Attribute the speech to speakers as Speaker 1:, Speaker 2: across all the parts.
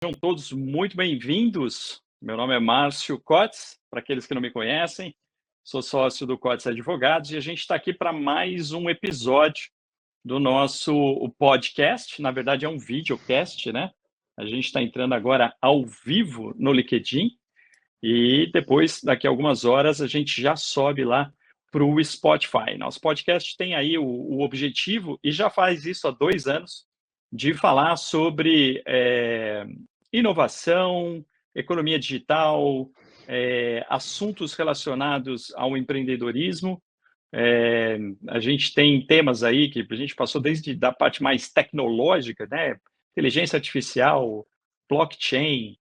Speaker 1: Sejam todos muito bem-vindos. Meu nome é Márcio Cotes, para aqueles que não me conhecem, sou sócio do Cotes Advogados e a gente está aqui para mais um episódio do nosso podcast. Na verdade, é um videocast, né? A gente está entrando agora ao vivo no LinkedIn e depois, daqui a algumas horas, a gente já sobe lá para o Spotify. Nosso podcast tem aí o objetivo, e já faz isso há 2 anos, de falar sobre inovação, economia digital, assuntos relacionados ao empreendedorismo. A gente tem temas aí que a gente passou desde da parte mais tecnológica, né? Inteligência artificial, blockchain,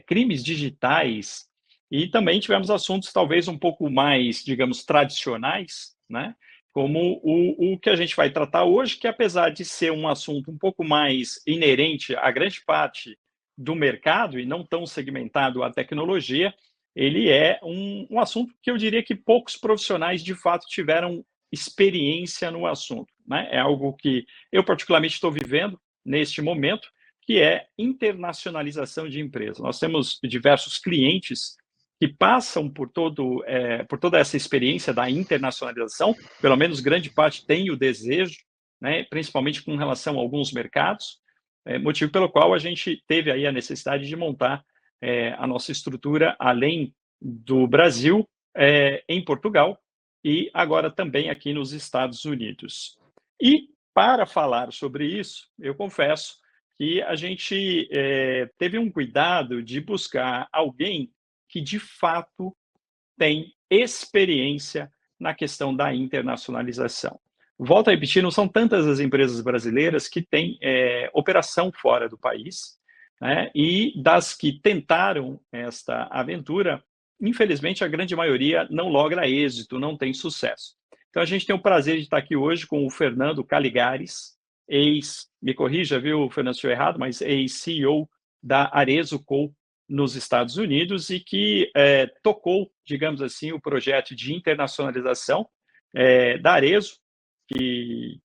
Speaker 1: crimes digitais, e também tivemos assuntos talvez um pouco mais, digamos, tradicionais, né? Como o que a gente vai tratar hoje, que apesar de ser um assunto um pouco mais inerente à grande parte do mercado e não tão segmentado à tecnologia, ele é um assunto que eu diria que poucos profissionais de fato tiveram experiência no assunto, né? É algo que eu particularmente estou vivendo neste momento, que é internacionalização de empresas. Nós temos diversos clientes que passam por toda essa experiência da internacionalização, pelo menos grande parte tem o desejo, né, principalmente com relação a alguns mercados, motivo pelo qual a gente teve aí a necessidade de montar a nossa estrutura, além do Brasil, em Portugal e agora também aqui nos Estados Unidos. E para falar sobre isso, eu confesso que a gente teve um cuidado de buscar alguém que de fato tem experiência na questão da internacionalização. Volto a repetir, não são tantas as empresas brasileiras que têm operação fora do país, né? E das que tentaram esta aventura, infelizmente a grande maioria não logra êxito, não tem sucesso. Então a gente tem o prazer de estar aqui hoje com o Fernando Caligares, me corrija, viu, Fernando, se eu errado, mas ex-CEO da Arezzo Co nos Estados Unidos e que tocou, digamos assim, o projeto de internacionalização da Arezzo, que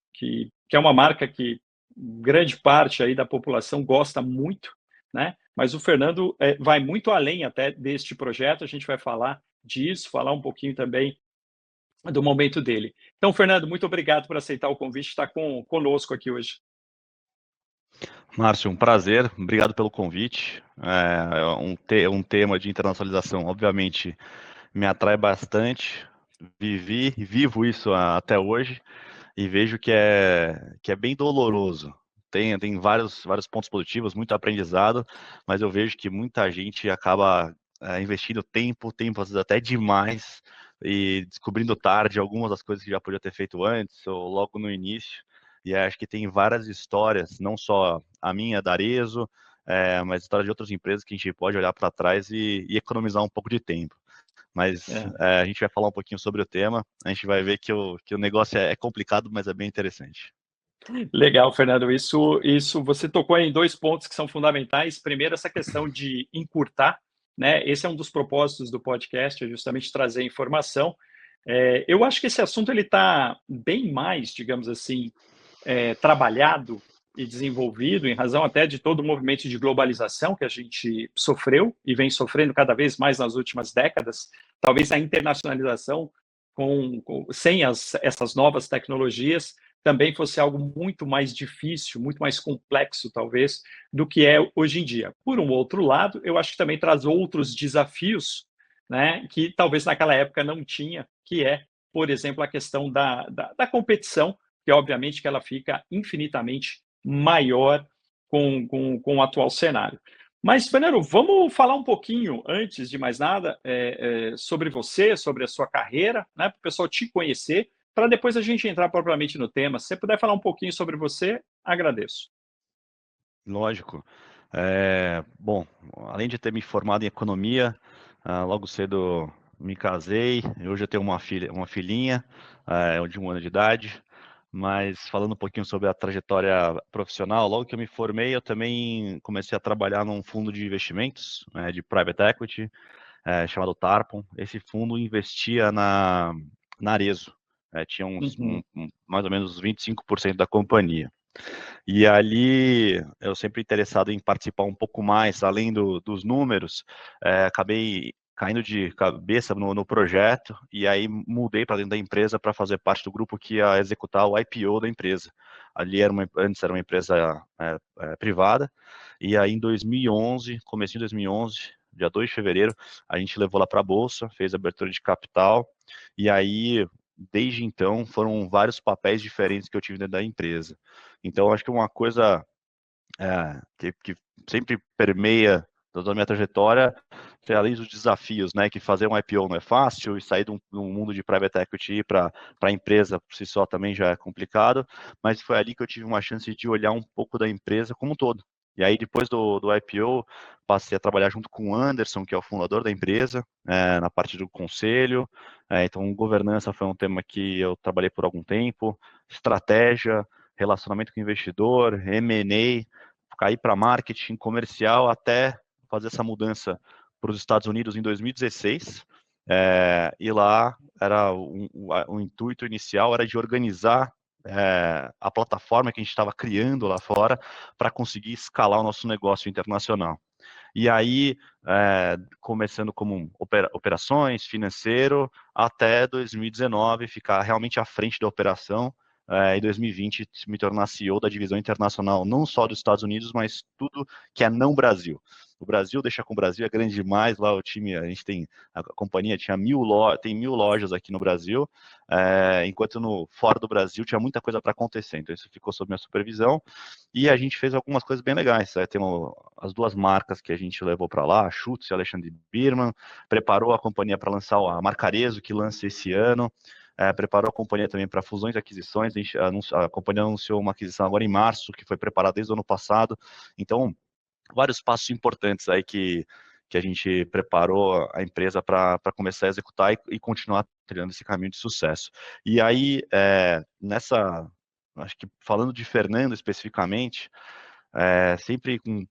Speaker 1: é uma marca que grande parte aí da população gosta muito, né? Mas o Fernando vai muito além até deste projeto, a gente vai falar disso, falar um pouquinho também do momento dele. Então, Fernando, muito obrigado por aceitar o convite, estar conosco aqui hoje.
Speaker 2: Márcio, um prazer, obrigado pelo convite. Um tema de internacionalização, obviamente, me atrai bastante. Vivi e vivo isso até hoje e vejo que é bem doloroso. Tem vários pontos positivos, muito aprendizado, mas eu vejo que muita gente acaba investindo tempo, às vezes até demais, e descobrindo tarde algumas das coisas que já podia ter feito antes ou logo no início. E acho que tem várias histórias, não só a minha da Arezzo, mas histórias de outras empresas que a gente pode olhar para trás e economizar um pouco de tempo. Mas a gente vai falar um pouquinho sobre o tema, a gente vai ver que o negócio é complicado, mas é bem interessante.
Speaker 1: Legal, Fernando. Isso você tocou em 2 pontos que são fundamentais. Primeiro, essa questão de encurtar, né? Esse é um dos propósitos do podcast, é justamente trazer informação. Eu acho que esse assunto ele está bem mais, digamos assim, trabalhado e desenvolvido em razão até de todo o movimento de globalização que a gente sofreu e vem sofrendo cada vez mais nas últimas décadas. Talvez a internacionalização sem essas novas tecnologias também fosse algo muito mais difícil, muito mais complexo, talvez, do que é hoje em dia. Por um outro lado, eu acho que também traz outros desafios, né, que talvez naquela época não tinha, que é, por exemplo, a questão da competição, que obviamente que ela fica infinitamente maior com o atual cenário. Mas, Fernando, vamos falar um pouquinho, antes de mais nada, sobre você, sobre a sua carreira, né, para o pessoal te conhecer, para depois a gente entrar propriamente no tema. Se você puder falar um pouquinho sobre você, agradeço.
Speaker 2: Lógico. Bom, além de ter me formado em economia, logo cedo me casei, hoje eu tenho uma filhinha de 1 ano de idade, mas falando um pouquinho sobre a trajetória profissional, logo que eu me formei, eu também comecei a trabalhar num fundo de investimentos, de private equity, chamado Tarpon. Esse fundo investia na Arezzo, tinha mais ou menos 25% da companhia. E ali, eu sempre interessado em participar um pouco mais, além dos números, acabei caindo de cabeça no projeto, e aí mudei para dentro da empresa para fazer parte do grupo que ia executar o IPO da empresa. Ali antes era uma empresa privada, e aí em 2011, comecinho de 2011, dia 2 de fevereiro, a gente levou lá para a Bolsa, fez a abertura de capital, e aí, desde então, foram vários papéis diferentes que eu tive dentro da empresa. Então, acho que uma coisa que sempre permeia toda a minha trajetória, além dos desafios, né, que fazer um IPO não é fácil, e sair de um mundo de private equity para a empresa por si só também já é complicado, mas foi ali que eu tive uma chance de olhar um pouco da empresa como um todo. E aí, depois do IPO, passei a trabalhar junto com o Anderson, que é o fundador da empresa, na parte do conselho. Então, governança foi um tema que eu trabalhei por algum tempo, estratégia, relacionamento com o investidor, M&A, cair para marketing comercial até fazer essa mudança para os Estados Unidos em 2016. E lá era o intuito inicial era de organizar a plataforma que a gente estava criando lá fora para conseguir escalar o nosso negócio internacional. E aí, começando como operações, financeiro, até 2019, ficar realmente à frente da operação, em 2020 me tornar CEO da divisão internacional, não só dos Estados Unidos, mas tudo que é não Brasil. O Brasil, deixa com o Brasil, é grande demais, lá o time, a companhia tinha tem 1.000 lojas aqui no Brasil, enquanto fora do Brasil tinha muita coisa para acontecer, então isso ficou sob minha supervisão, e a gente fez algumas coisas bem legais. Tem as duas marcas que a gente levou para lá, a Schutz e a Alexandre Birman, preparou a companhia para lançar a marca Arezzo, que lança esse ano, preparou a companhia também para fusões e aquisições. A companhia anunciou uma aquisição agora em março, que foi preparada desde o ano passado. Então, vários passos importantes aí que a gente preparou a empresa para começar a executar e continuar trilhando esse caminho de sucesso. E aí, acho que falando de Fernando especificamente, sempre com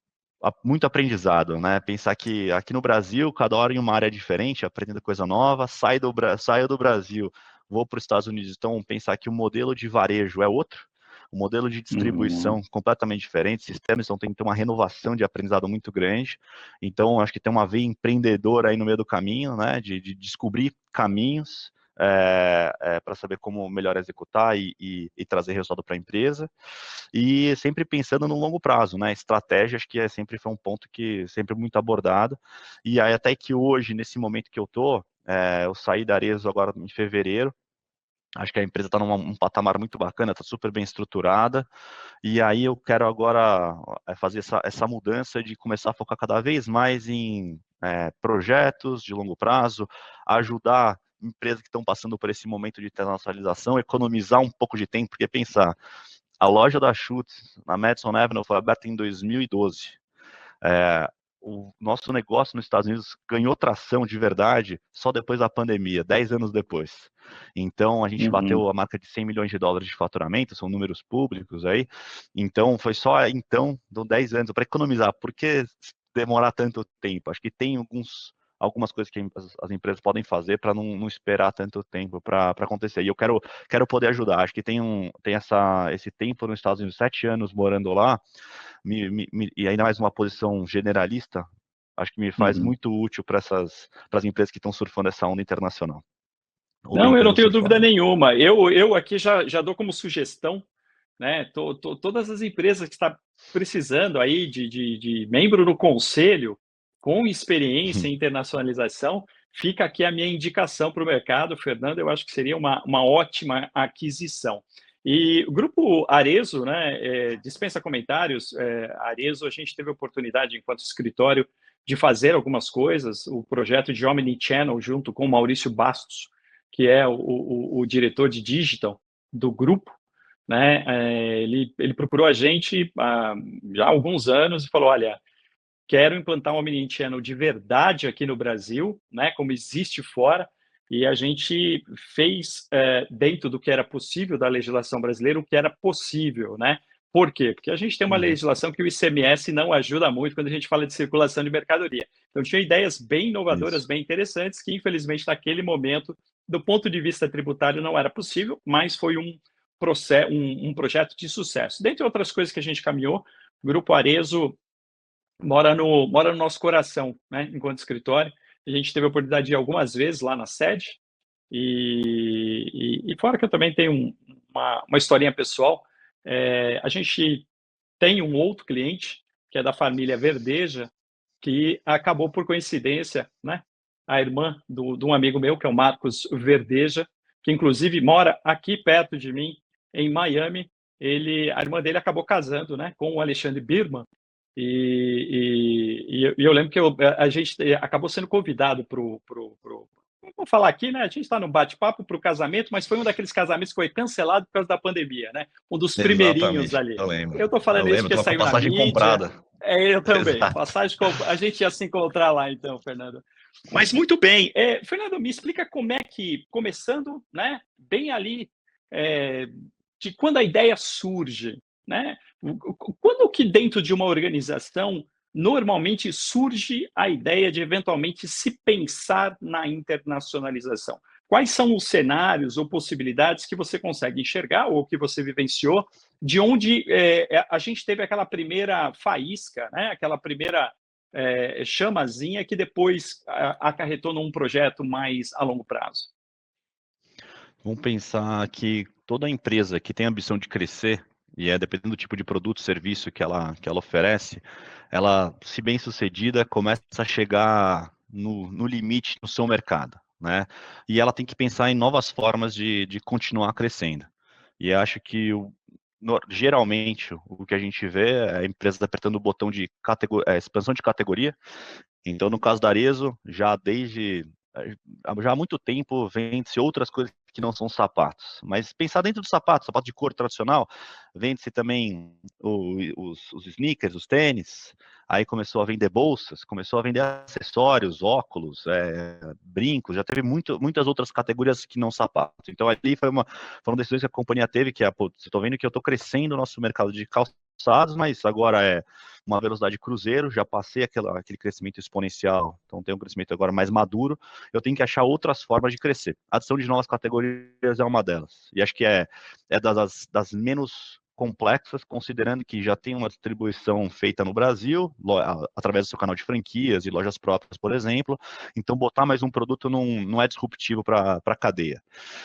Speaker 2: muito aprendizado, né? Pensar que aqui no Brasil, cada hora em uma área diferente, aprendendo coisa nova, saio do Brasil, vou para os Estados Unidos, então pensar que o modelo de varejo é outro, o modelo de distribuição completamente diferente, sistemas, então tem que ter uma renovação de aprendizado muito grande. Então, acho que tem uma veia empreendedora aí no meio do caminho, né? De descobrir caminhos para saber como melhor executar e trazer resultado para a empresa, e sempre pensando no longo prazo, né? Estratégia, acho que sempre foi um ponto que sempre muito abordado, e aí até que hoje, nesse momento que eu tô, eu saí da Arezzo agora em fevereiro, acho que a empresa está num patamar muito bacana, está super bem estruturada, e aí eu quero agora fazer essa mudança de começar a focar cada vez mais em projetos de longo prazo, ajudar empresas que estão passando por esse momento de internacionalização, economizar um pouco de tempo, porque pensar, a loja da Schutz, na Madison Avenue, foi aberta em 2012. O nosso negócio nos Estados Unidos ganhou tração de verdade só depois da pandemia, 10 anos depois. Então, a gente bateu a marca de 100 milhões de dólares de faturamento, são números públicos aí. Então, foi só então, deu 10 anos para economizar. Por que demorar tanto tempo? Acho que tem algumas coisas que as empresas podem fazer para não esperar tanto tempo para acontecer. E eu quero poder ajudar. Acho que tem esse tempo nos Estados Unidos, 7 anos morando lá, e ainda mais uma posição generalista, acho que me faz muito útil para as empresas que estão surfando essa onda internacional. Ou
Speaker 1: Não, eu não
Speaker 2: tentando
Speaker 1: tenho
Speaker 2: surfar,
Speaker 1: dúvida
Speaker 2: né?
Speaker 1: nenhuma. Eu aqui já dou como sugestão, né? Todas as empresas que estão precisando aí de membro no conselho com experiência em internacionalização, fica aqui a minha indicação para o mercado, Fernando. Eu acho que seria uma ótima aquisição. E o grupo Arezzo, né, dispensa comentários. Arezzo, a gente teve a oportunidade, enquanto escritório, de fazer algumas coisas. O projeto de Omnichannel, junto com o Maurício Bastos, que é o diretor de digital do grupo, né? Ele procurou a gente já há alguns anos e falou: olha, quero implantar um Omnichannel de verdade aqui no Brasil, né? Como existe fora. E a gente fez, dentro do que era possível da legislação brasileira, o que era possível, né? Por quê? Porque a gente tem uma legislação que o ICMS não ajuda muito quando a gente fala de circulação de mercadoria. Então, tinha ideias bem inovadoras,
Speaker 2: Isso.
Speaker 1: bem interessantes, que infelizmente naquele momento, do ponto de vista tributário, não era possível, mas foi um projeto de sucesso. Dentre outras coisas que a gente caminhou, o Grupo Arezzo mora no nosso coração, né, enquanto escritório. A gente teve a oportunidade de ir algumas vezes lá na sede, e fora que eu também tenho uma historinha pessoal, a gente tem um outro cliente, que é da família Verdeja, que acabou por coincidência, né, a irmã de um amigo meu, que é o Marcos Verdeja, que inclusive mora aqui perto de mim, em Miami. A irmã dele acabou casando, né, com o Alexandre Birman, e eu lembro que a gente acabou sendo convidado para o. Vou falar aqui, né? A gente está no bate-papo para o casamento, mas foi um daqueles casamentos que foi cancelado por causa da pandemia, né? Um dos primeirinhos
Speaker 2: Exatamente,
Speaker 1: ali.
Speaker 2: eu lembro.
Speaker 1: Eu estou falando
Speaker 2: Eu
Speaker 1: isso
Speaker 2: lembro,
Speaker 1: porque
Speaker 2: tem uma
Speaker 1: saiu na
Speaker 2: passagem
Speaker 1: mídia.
Speaker 2: comprada.
Speaker 1: Eu também.
Speaker 2: Exato.
Speaker 1: A gente ia se encontrar lá, então, Fernando. Mas muito bem. Fernando, me explica como é que, começando, né, bem ali, de quando a ideia surge, né? Quando que dentro de uma organização normalmente surge a ideia de eventualmente se pensar na internacionalização? Quais são os cenários ou possibilidades que você consegue enxergar ou que você vivenciou, de onde a gente teve aquela primeira faísca, né? Aquela primeira chamazinha que depois acarretou num projeto mais a longo prazo?
Speaker 2: Vamos pensar que toda empresa que tem a ambição de crescer, e dependendo do tipo de produto, serviço que ela oferece, ela, se bem sucedida, começa a chegar no limite no seu mercado, né? E ela tem que pensar em novas formas de continuar crescendo. E acho que geralmente o que a gente vê é a empresa apertando o botão de expansão de categoria. Então, no caso da Arezzo, já há muito tempo vende-se outras coisas que não são sapatos. Mas pensar dentro do sapato de couro tradicional, vende-se também os sneakers, os tênis. Aí começou a vender bolsas, começou a vender acessórios, óculos, brincos. Já teve muitas outras categorias que não sapatos. Então ali foram decisões que a companhia teve, que estou vendo que eu estou crescendo o nosso mercado de calçados, mas agora é uma velocidade cruzeiro, já passei aquele crescimento exponencial, então tem um crescimento agora mais maduro, eu tenho que achar outras formas de crescer. A adição de novas categorias é uma delas, e acho que é das menos complexas, considerando que já tem uma distribuição feita no Brasil, através do seu canal de franquias e lojas próprias, por exemplo, então botar mais um produto não é disruptivo para a cadeia.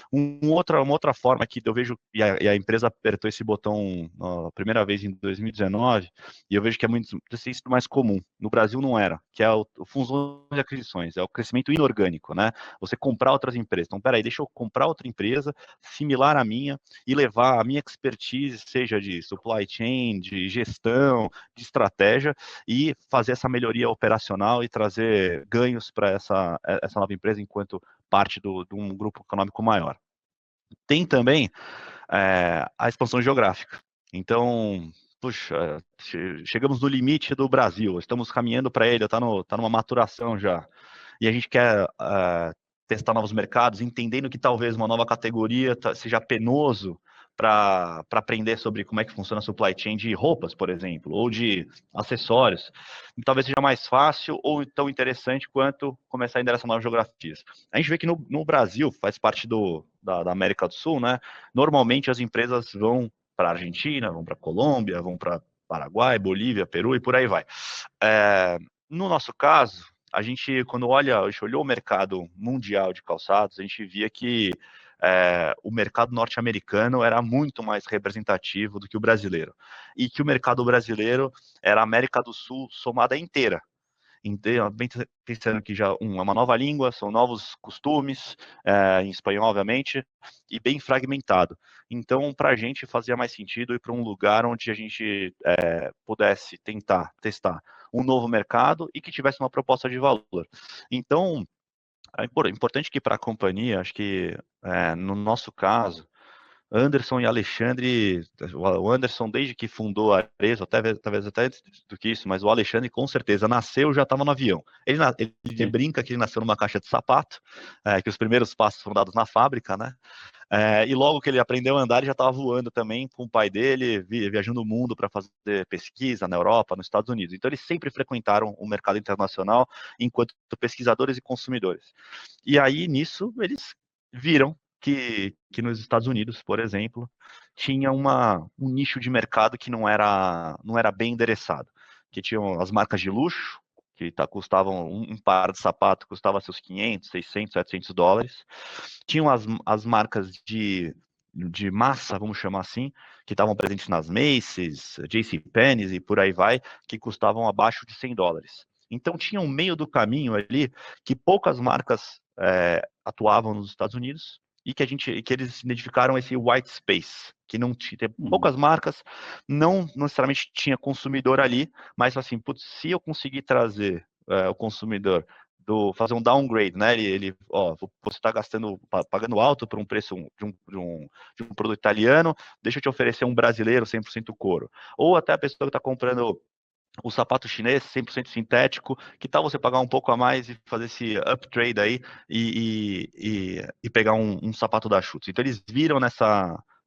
Speaker 2: Uma outra forma que eu vejo, e a empresa apertou esse botão a primeira vez em 2019, e eu vejo que é muito mais comum. No Brasil não era, que é o fusão de aquisições, é o crescimento inorgânico, né? Você comprar outras empresas. Então, peraí, deixa eu comprar outra empresa similar à minha e levar a minha expertise, seja de supply chain, de gestão, de estratégia, e fazer essa melhoria operacional e trazer ganhos para essa nova empresa enquanto parte de um grupo econômico maior. Tem também a expansão geográfica. Então, puxa, chegamos no limite do Brasil, estamos caminhando para ele, está numa maturação já. E a gente quer testar novos mercados, entendendo que talvez uma nova categoria seja penoso para aprender sobre como é que funciona a supply chain de roupas, por exemplo, ou de acessórios. E talvez seja mais fácil ou tão interessante quanto começar a endereçar novas geografias. A gente vê que no Brasil, faz parte da América do Sul, né? Normalmente as empresas vão para a Argentina, vão para a Colômbia, vão para Paraguai, Bolívia, Peru e por aí vai. No nosso caso, a gente olhou o mercado mundial de calçados, a gente via que o mercado norte-americano era muito mais representativo do que o brasileiro. E que o mercado brasileiro era a América do Sul somada inteira. Pensando que já é uma nova língua, são novos costumes, em espanhol, obviamente, e bem fragmentado. Então, para a gente fazia mais sentido ir para um lugar onde a gente pudesse tentar testar um novo mercado e que tivesse uma proposta de valor. Então, é importante que para a companhia, acho que no nosso caso, Anderson e Alexandre, o Anderson desde que fundou a Arezzo, talvez até antes do que isso, mas o Alexandre com certeza nasceu, já estava no avião. Ele brinca que ele nasceu numa caixa de sapato, que os primeiros passos foram dados na fábrica, né? E logo que ele aprendeu a andar, ele já estava voando também com o pai dele, viajando o mundo para fazer pesquisa na Europa, nos Estados Unidos. Então eles sempre frequentaram o mercado internacional enquanto pesquisadores e consumidores. E aí nisso eles viram que nos Estados Unidos, por exemplo, tinha um nicho de mercado que não era bem endereçado, que tinham as marcas de luxo, que custavam um par de sapato custava seus 500, 600, 700 dólares. Tinham as marcas de massa, vamos chamar assim, que estavam presentes nas Macy's, JCPenney e por aí vai, que custavam abaixo de 100 dólares. Então tinha um meio do caminho ali que poucas marcas atuavam nos Estados Unidos e que eles identificaram esse white space, que não tinha poucas marcas, não necessariamente tinha consumidor ali, mas assim, putz, se eu conseguir trazer o consumidor fazer um downgrade, né? Você está pagando alto por um preço de um produto italiano, deixa eu te oferecer um brasileiro 100% couro. Ou até a pessoa que está comprando o sapato chinês 100% sintético, que tal você pagar um pouco a mais e fazer esse uptrade aí e pegar um sapato da Schutz? Então eles viram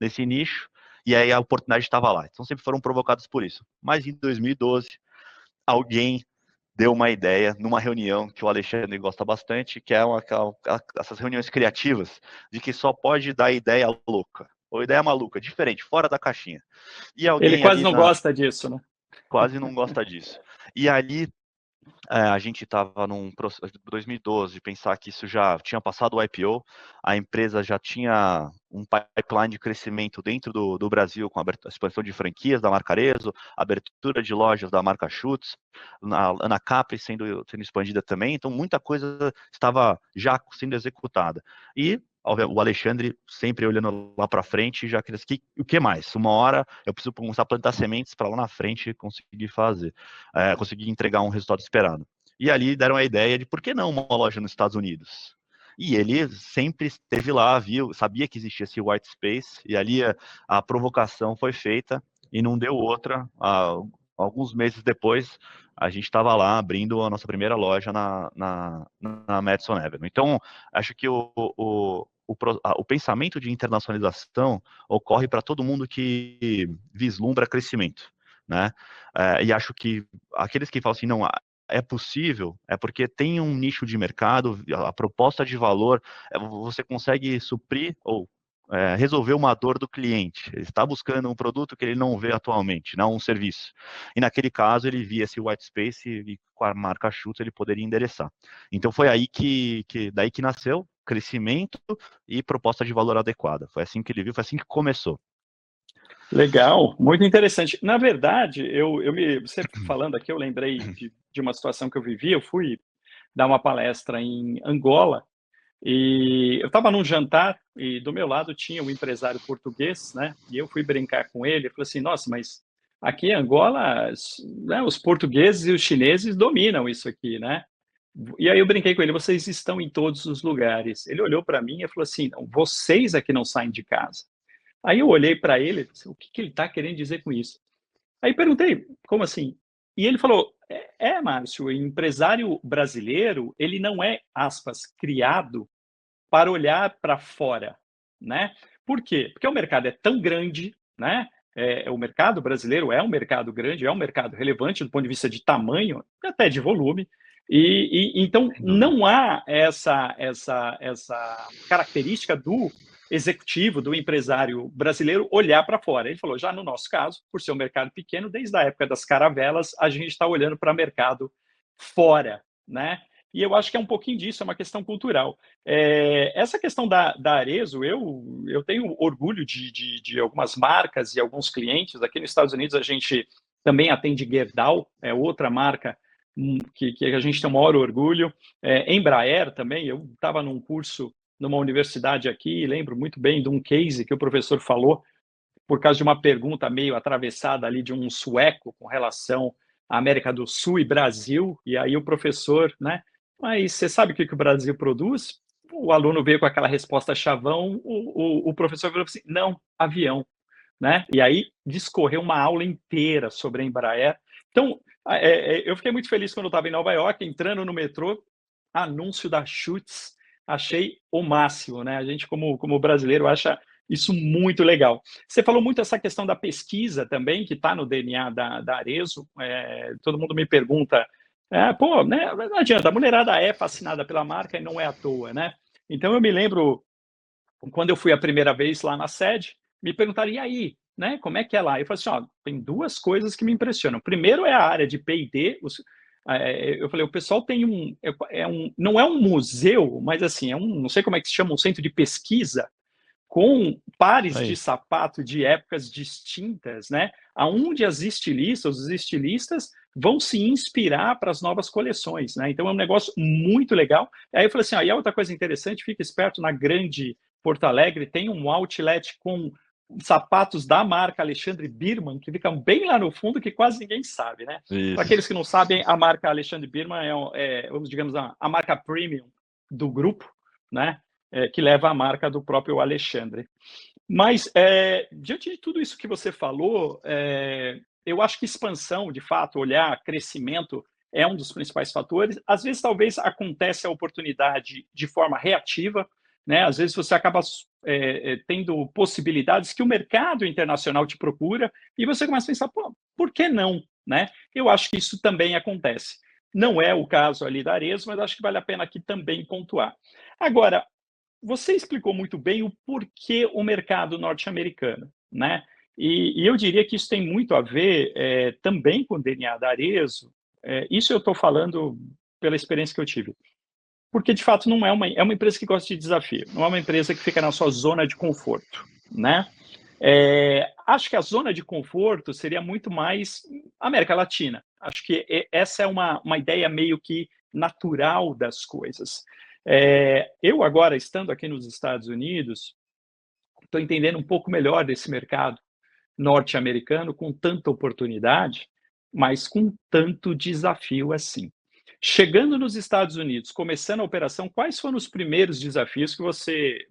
Speaker 2: nesse nicho e aí a oportunidade estava lá. Então sempre foram provocados por isso. Mas em 2012, alguém deu uma ideia numa reunião que o Alexandre gosta bastante, que é essas reuniões criativas, de que só pode dar ideia louca, ou ideia maluca, diferente, fora da caixinha. E
Speaker 1: Ele
Speaker 2: alguém
Speaker 1: quase
Speaker 2: ali
Speaker 1: não gosta disso, né?
Speaker 2: quase não gosta disso. E ali a gente estava num 2012, pensar que isso já tinha passado o IPO, a empresa já tinha um pipeline de crescimento dentro do Brasil, com a expansão de franquias da marca Arezzo, abertura de lojas da marca Schutz, a Capri sendo expandida também, então muita coisa estava já sendo executada. E o Alexandre sempre olhando lá para frente, já queria o que mais? Uma hora eu preciso começar a plantar sementes para lá na frente conseguir fazer, conseguir entregar um resultado esperado. E ali deram a ideia de por que não uma loja nos Estados Unidos? E ele sempre esteve lá, sabia que existia esse white space, e ali a provocação foi feita e não deu outra. Alguns meses depois, a gente estava lá abrindo a nossa primeira loja na Madison Avenue. Então, acho que o pensamento de internacionalização ocorre para todo mundo que vislumbra crescimento, né? E acho que aqueles que falam assim, não, é possível, é porque tem um nicho de mercado, a proposta de valor, você consegue suprir ou resolver uma dor do cliente. Ele está buscando um produto que ele não vê atualmente, não um serviço. E naquele caso ele via esse white space e com a marca Schutz ele poderia endereçar. Então foi aí daí que nasceu crescimento e proposta de valor adequada. Foi assim que ele viu, foi assim que começou.
Speaker 1: Legal, muito interessante. Na verdade, você falando aqui, eu lembrei de uma situação que eu vivi. Eu fui dar uma palestra em Angola e eu estava num jantar e do meu lado tinha um empresário português, né? E eu fui brincar com ele. Eu falei assim: nossa, mas aqui em Angola, né, os portugueses e os chineses dominam isso aqui, né? E aí eu brinquei com ele: vocês estão em todos os lugares. Ele olhou para mim e falou assim: não, vocês aqui não saem de casa. Aí eu olhei para ele, o que ele está querendo dizer com isso? Aí perguntei, como assim? E ele falou, Márcio, o empresário brasileiro, ele não é, aspas, criado para olhar para fora, né? Por quê? Porque o mercado é tão grande, né? O mercado brasileiro é um mercado grande, é um mercado relevante do ponto de vista de tamanho, até de volume, e então não há essa característica do executivo, do empresário brasileiro olhar para fora. Ele falou, já no nosso caso, por ser um mercado pequeno, desde a época das caravelas, a gente está olhando para mercado fora, né? E eu acho que é um pouquinho disso, é uma questão cultural. Essa questão da Arezzo, eu tenho orgulho de algumas marcas e alguns clientes. Aqui nos Estados Unidos, a gente também atende Gerdau, é outra marca que a gente tem o maior orgulho. Embraer também, eu estava num curso numa universidade aqui, lembro muito bem de um case que o professor falou, por causa de uma pergunta meio atravessada ali de um sueco com relação à América do Sul e Brasil, e aí o professor, né? Mas você sabe o que o Brasil produz? O aluno veio com aquela resposta chavão, o professor falou assim, não, avião, né? E aí discorreu uma aula inteira sobre a Embraer. Então, eu fiquei muito feliz quando eu estava em Nova York, entrando no metrô, anúncio da Schutz, achei o máximo, né? A gente, como brasileiro, acha isso muito legal. Você falou muito essa questão da pesquisa também, que está no DNA da Arezzo. Todo mundo me pergunta, pô, né, não adianta, a mulherada é fascinada pela marca e não é à toa, né? Então eu me lembro quando eu fui a primeira vez lá na sede, me perguntaram, e aí, né, como é que é lá? Eu falei assim, ó, tem duas coisas que me impressionam. Primeiro é a área de P&D, eu falei, o pessoal tem não é um museu, mas assim, não sei como é que se chama, um centro de pesquisa, com pares de
Speaker 2: Aí.
Speaker 1: sapato de épocas distintas, né? Aonde os estilistas vão se inspirar para as novas coleções, né? Então é um negócio muito legal. Aí eu falei assim, e a outra coisa interessante, fica esperto, na Grande Porto Alegre tem um outlet com sapatos da marca Alexandre Birman, que ficam bem lá no fundo, que quase ninguém sabe, né? Para
Speaker 2: Isso.
Speaker 1: aqueles que não sabem, a marca Alexandre Birman digamos, a marca premium do grupo, né? Que leva a marca do próprio Alexandre. Mas, diante de tudo isso que você falou, eu acho que expansão, de fato, olhar crescimento é um dos principais fatores. Às vezes, talvez acontece a oportunidade de forma reativa, né? Às vezes você acaba tendo possibilidades que o mercado internacional te procura e você começa a pensar, pô, por que não? Né? Eu acho que isso também acontece. Não é o caso ali da Arezzo, mas acho que vale a pena aqui também pontuar. Agora, você explicou muito bem o porquê o mercado norte-americano, né? E eu diria que isso tem muito a ver também com o DNA da Arezzo. Isso eu estou falando pela experiência que eu tive. Porque, de fato, não é uma empresa que gosta de desafio, não é uma empresa que fica na sua zona de conforto, né? Acho que a zona de conforto seria muito mais América Latina. Acho que essa é uma ideia meio que natural das coisas. Eu agora, estando aqui nos Estados Unidos, estou entendendo um pouco melhor desse mercado norte-americano com tanta oportunidade, mas com tanto desafio assim. Chegando nos Estados Unidos, começando a operação, quais foram os primeiros desafios que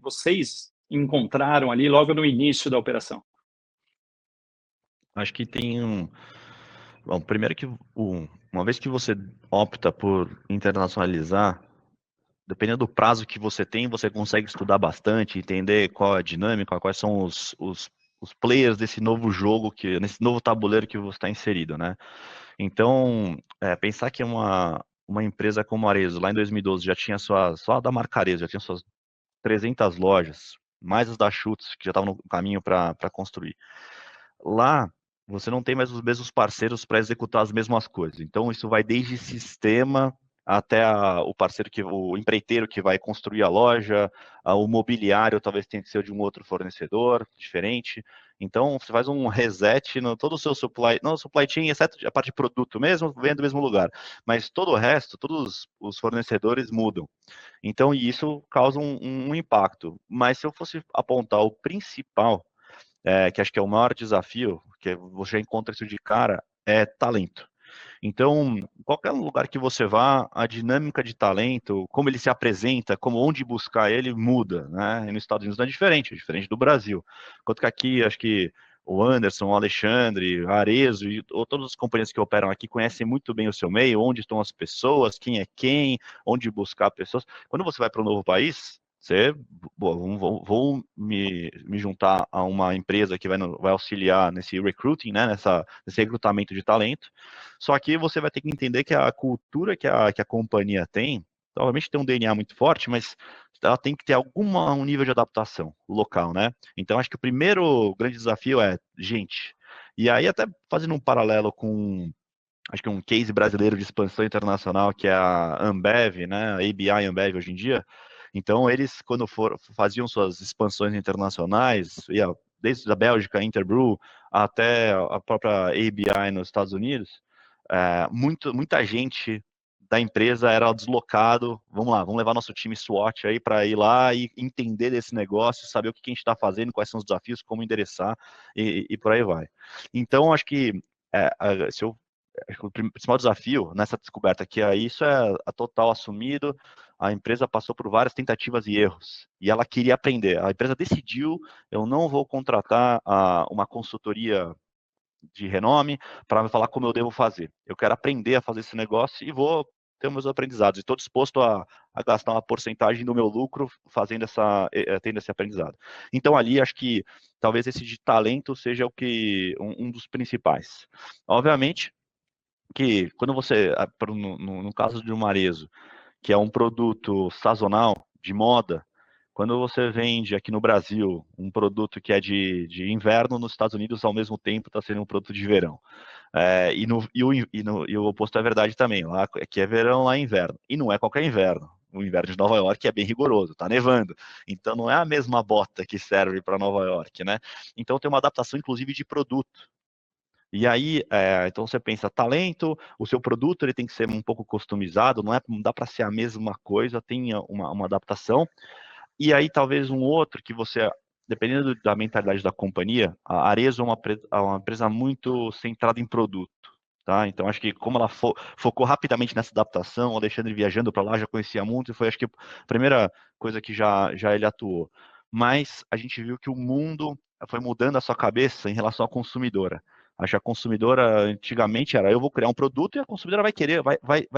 Speaker 1: vocês encontraram ali logo no início da operação?
Speaker 2: Acho que tem um. Bom, primeiro que uma vez que você opta por internacionalizar, dependendo do prazo que você tem, você consegue estudar bastante, entender qual é a dinâmica, quais são os players desse novo jogo, nesse novo tabuleiro que você está inserido, né? Então, pensar que uma empresa como a Arezzo, lá em 2012, já tinha só a da marca Arezzo, já tinha suas 300 lojas, mais as da Schutz, que já estavam no caminho para construir. Lá, você não tem mais os mesmos parceiros para executar as mesmas coisas. Então, isso vai desde sistema até o empreiteiro que vai construir a loja, o mobiliário talvez tenha que ser de um outro fornecedor diferente. Então, você faz um reset no todo o seu supply chain, exceto a parte de produto mesmo, vem do mesmo lugar. Mas todo o resto, todos os fornecedores mudam. Então, isso causa um impacto. Mas se eu fosse apontar o principal, que acho que é o maior desafio, que você encontra isso de cara, é talento. Então, qualquer lugar que você vá, a dinâmica de talento, como ele se apresenta, como onde buscar ele, muda, né? E nos Estados Unidos não é diferente do Brasil. Enquanto que aqui, acho que o Anderson, o Alexandre, a Arezzo e todas as companhias que operam aqui conhecem muito bem o seu meio, onde estão as pessoas, quem é quem, onde buscar pessoas. Quando você vai para um novo país, vou me juntar a uma empresa que vai auxiliar nesse recruiting, né, nesse recrutamento de talento. Só que você vai ter que entender que a cultura que a companhia tem, obviamente tem um DNA muito forte, mas ela tem que ter um nível de adaptação local, né? Então, acho que o primeiro grande desafio é gente. E aí, até fazendo um paralelo com, acho que um case brasileiro de expansão internacional, que é a Ambev, né? A ABI Ambev hoje em dia. Então, eles, quando faziam suas expansões internacionais, desde a Bélgica, Interbrew, até a própria ABI nos Estados Unidos, muita gente da empresa era deslocado. Vamos lá, vamos levar nosso time SWAT aí para ir lá e entender desse negócio, saber o que a gente está fazendo, quais são os desafios, como endereçar e por aí vai. Então, acho que acho que o principal desafio nessa descoberta que isso é a total assumido. A empresa passou por várias tentativas e erros e ela queria aprender. A empresa decidiu: eu não vou contratar uma consultoria de renome para me falar como eu devo fazer. Eu quero aprender a fazer esse negócio e vou ter meus aprendizados. Estou disposto a gastar uma porcentagem do meu lucro tendo esse aprendizado. Então ali acho que talvez esse de talento seja um dos principais. Obviamente que quando você, no caso de um Arezzo, que é um produto sazonal de moda, Quando você vende aqui no Brasil um produto que é de inverno, nos Estados Unidos, ao mesmo tempo, está sendo um produto de verão. E o oposto é verdade também. Lá aqui é verão, lá é inverno. E não é qualquer inverno. O inverno de Nova York é bem rigoroso, tá nevando. Então não é a mesma bota que serve para Nova York, né? Então tem uma adaptação, inclusive, de produto. E aí, então você pensa, talento, o seu produto ele tem que ser um pouco customizado, não dá para ser a mesma coisa, tem uma adaptação. E aí talvez um outro que você, dependendo da mentalidade da companhia, a Arezzo é uma empresa muito centrada em produto. Tá? Então, acho que como ela focou rapidamente nessa adaptação, o Alexandre viajando para lá já conhecia muito, e foi acho que a primeira coisa que já ele atuou. Mas a gente viu que o mundo foi mudando a sua cabeça em relação à consumidora. Acho que a consumidora antigamente era eu vou criar um produto e a consumidora vai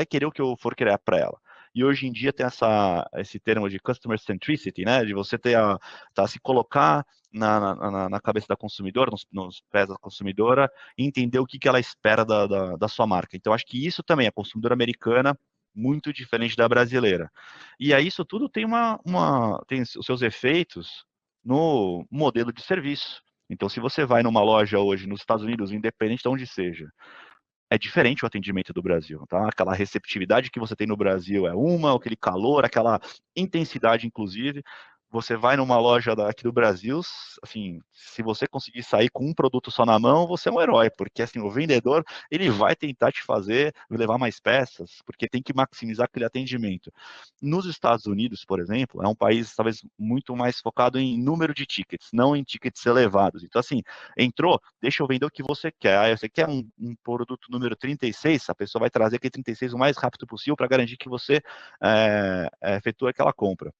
Speaker 2: querer o que eu for criar para ela. E hoje em dia tem esse termo de customer centricity, né? De você se colocar na cabeça da consumidora, nos pés da consumidora, e entender o que ela espera da sua marca. Então, acho que isso também, a consumidora americana, muito diferente da brasileira. E aí, isso tudo tem os seus efeitos no modelo de serviço. Então, se você vai numa loja hoje nos Estados Unidos, independente de onde seja, é diferente o atendimento do Brasil, tá? Aquela receptividade que você tem no Brasil é aquele calor, aquela intensidade, inclusive. Você vai numa loja aqui do Brasil, assim, se você conseguir sair com um produto só na mão, você é um herói, porque assim, o vendedor, ele vai tentar te fazer levar mais peças, porque tem que maximizar aquele atendimento. Nos Estados Unidos, por exemplo, é um país talvez muito mais focado em número de tickets, não em tickets elevados. Então, assim, entrou, deixa eu vender o que você quer. Aí você quer um produto número 36, a pessoa vai trazer aquele 36 o mais rápido possível para garantir que você efetua aquela compra.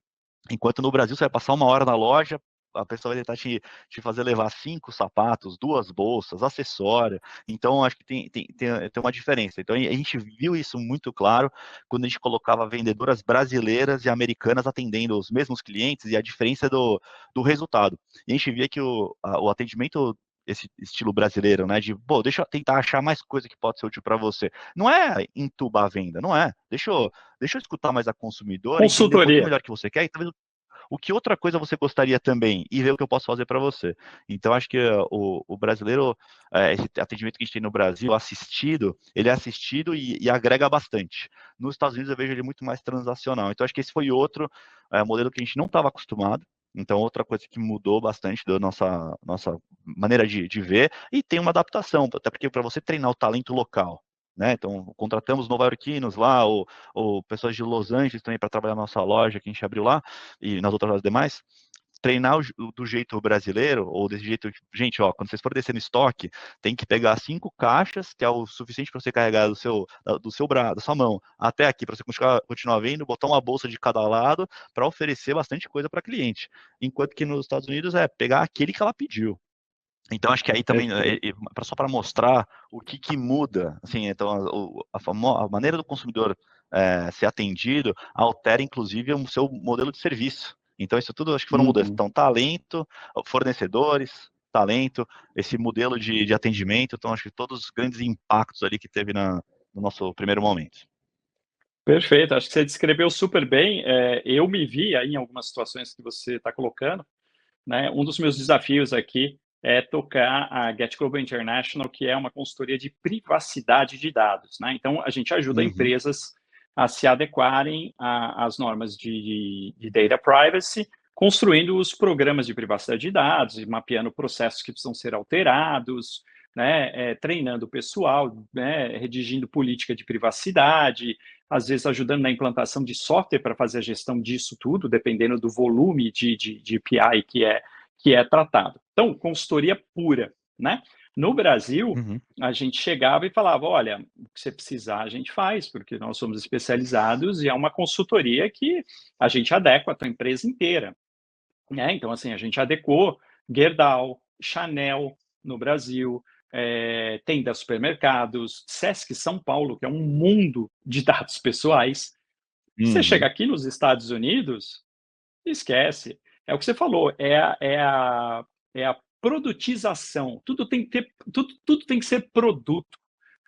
Speaker 2: Enquanto no Brasil você vai passar uma hora na loja, a pessoa vai tentar te fazer levar 5 sapatos, 2 bolsas, acessório. Então, acho que tem uma diferença. Então, a gente viu isso muito claro quando a gente colocava vendedoras brasileiras e americanas atendendo os mesmos clientes e a diferença do resultado. E a gente via que o atendimento esse estilo brasileiro, né? Deixa eu tentar achar mais coisa que pode ser útil para você. Não é entubar a venda, não é. Deixa eu escutar mais a consumidora, entender um pouquinho
Speaker 1: Consultoria.
Speaker 2: melhor o que você quer e talvez o que outra coisa você gostaria também e ver o que eu posso fazer para você. Então, acho que o brasileiro, esse atendimento que a gente tem no Brasil, ele é assistido e agrega bastante. Nos Estados Unidos, eu vejo ele muito mais transacional. Então, acho que esse foi outro modelo que a gente não estava acostumado. Então, outra coisa que mudou bastante da nossa maneira de ver, e tem uma adaptação, até porque para você treinar o talento local, né? Então, contratamos nova-iorquinos lá, ou pessoas de Los Angeles também para trabalhar na nossa loja que a gente abriu lá, e nas outras demais, treinar do jeito brasileiro, ou desse jeito, gente, ó, quando vocês forem descer no estoque, tem que pegar 5 caixas, que é o suficiente para você carregar da sua mão até aqui, para você continuar vendo, botar uma bolsa de cada lado, para oferecer bastante coisa para cliente. Enquanto que nos Estados Unidos é pegar aquele que ela pediu. Então, acho que aí também,
Speaker 1: Perfeito.
Speaker 2: só para mostrar o que muda, assim, então, a maneira do consumidor ser atendido altera, inclusive, o seu modelo de serviço. Então, isso tudo acho que foram mudanças.
Speaker 1: Uhum.
Speaker 2: Então, talento, fornecedores, talento, esse modelo de atendimento, então, acho que todos os grandes impactos ali que teve no nosso primeiro momento.
Speaker 1: Perfeito, acho que você descreveu super bem. Eu me vi aí em algumas situações que você está colocando, né? Um dos meus desafios aqui é tocar a Get Global International, que é uma consultoria de privacidade de dados, né? Então, a gente ajuda
Speaker 2: Uhum,
Speaker 1: empresas a se adequarem às normas de data privacy, construindo os programas de privacidade de dados e mapeando processos que precisam ser alterados, né? Treinando o pessoal, né? Redigindo política de privacidade, às vezes ajudando na implantação de software para fazer a gestão disso tudo, dependendo do volume de API que é tratado. Então, consultoria pura, né? No Brasil,
Speaker 2: uhum.
Speaker 1: a gente chegava e falava, olha, o que você precisar a gente faz, porque nós somos especializados e é uma consultoria que a gente adequa a tua empresa inteira, né? Então, assim, a gente adequou Gerdau, Chanel no Brasil, tem da supermercados, Sesc São Paulo, que é um mundo de dados pessoais. Você chega
Speaker 2: Uhum.
Speaker 1: aqui nos Estados Unidos, esquece. É o que você falou, é a produtização. Tudo tem que ser produto,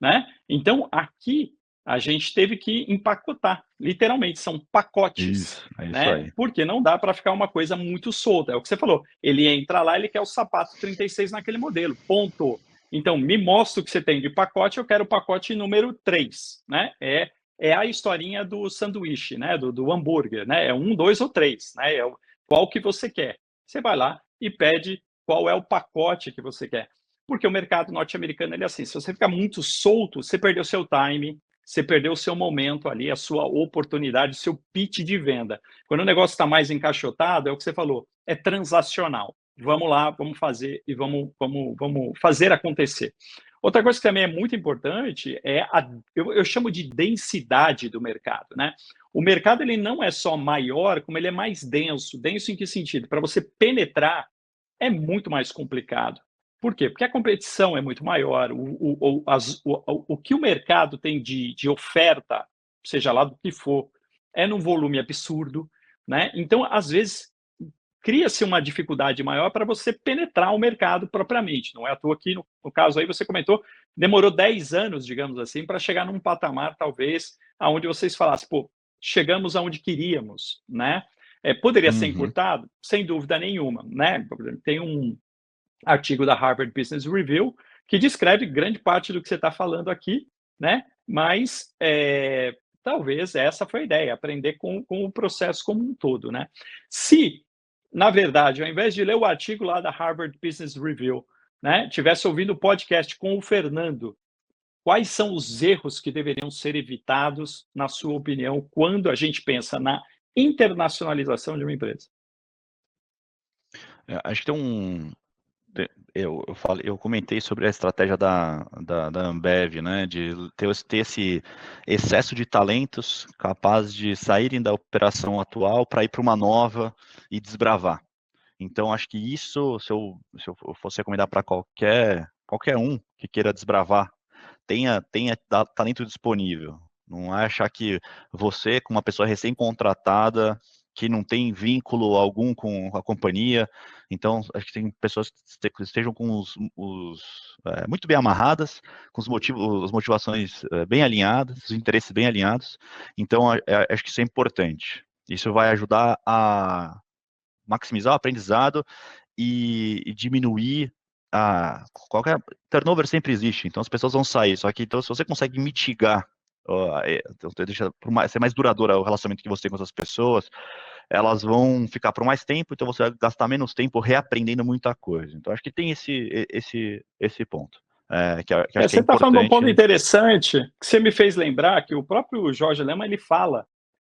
Speaker 1: né? Então, aqui a gente teve que empacotar, literalmente, são pacotes,
Speaker 2: É isso
Speaker 1: né?
Speaker 2: aí.
Speaker 1: Porque não dá para ficar uma coisa muito solta. É o que você falou. Ele entra lá, ele quer o sapato 36 naquele modelo, ponto. Então, me mostra o que você tem de pacote, eu quero o pacote número 3, né? É a historinha do sanduíche, né? Do hambúrguer, né? É 1, 2 ou 3, né? Qual que você quer. Você vai lá e pede qual é o pacote que você quer. Porque o mercado norte-americano ele é assim, se você ficar muito solto, você perdeu seu time, você perdeu o seu momento ali, a sua oportunidade, o seu pitch de venda. Quando o negócio está mais encaixotado, é o que você falou, é transacional. Vamos lá, vamos fazer e vamos fazer acontecer. Outra coisa que também é muito importante é eu chamo de densidade do mercado, né? O mercado ele não é só maior, como ele é mais denso. Denso em que sentido? Para você penetrar é muito mais complicado. Por quê? Porque a competição é muito maior, o que o mercado tem de oferta, seja lá do que for, é num volume absurdo, né? Então, às vezes, cria-se uma dificuldade maior para você penetrar o mercado propriamente. Não é à toa que, no caso aí, você comentou, demorou 10 anos, digamos assim, para chegar num patamar, talvez, aonde vocês falassem, pô, chegamos aonde queríamos, né? Poderia ser
Speaker 2: Uhum.
Speaker 1: encurtado? Sem dúvida nenhuma, né? Tem um artigo da Harvard Business Review que descreve grande parte do que você está falando aqui, né? Mas talvez essa foi a ideia, aprender com o processo como um todo, né? Se, na verdade, ao invés de ler o artigo lá da Harvard Business Review, né, tivesse ouvindo o podcast com o Fernando, quais são os erros que deveriam ser evitados, na sua opinião, quando a gente pensa na internacionalização de uma empresa?
Speaker 2: Acho que tem um. Eu comentei sobre a estratégia da Ambev, né, de ter esse excesso de talentos capazes de saírem da operação atual para ir para uma nova e desbravar. Então, acho que isso, se eu fosse recomendar para qualquer um que queira desbravar, tenha talento disponível. Não é achar que você, como uma pessoa recém-contratada, que não tem vínculo algum com a companhia, então acho que tem pessoas que estejam com muito bem amarradas, com as motivações bem alinhadas, os interesses bem alinhados. Então acho que isso é importante. Isso vai ajudar a maximizar o aprendizado e diminuir qualquer turnover sempre existe, então as pessoas vão sair, só que então se você consegue mitigar, então, deixa ser mais duradouro o relacionamento que você tem com essas pessoas, elas vão ficar por mais tempo, então você vai gastar menos tempo reaprendendo muita coisa. Então acho que tem esse ponto, que acho que é
Speaker 1: Você está falando de um ponto
Speaker 2: importante.
Speaker 1: interessante que você me fez lembrar que o próprio Jorge Lema ele fala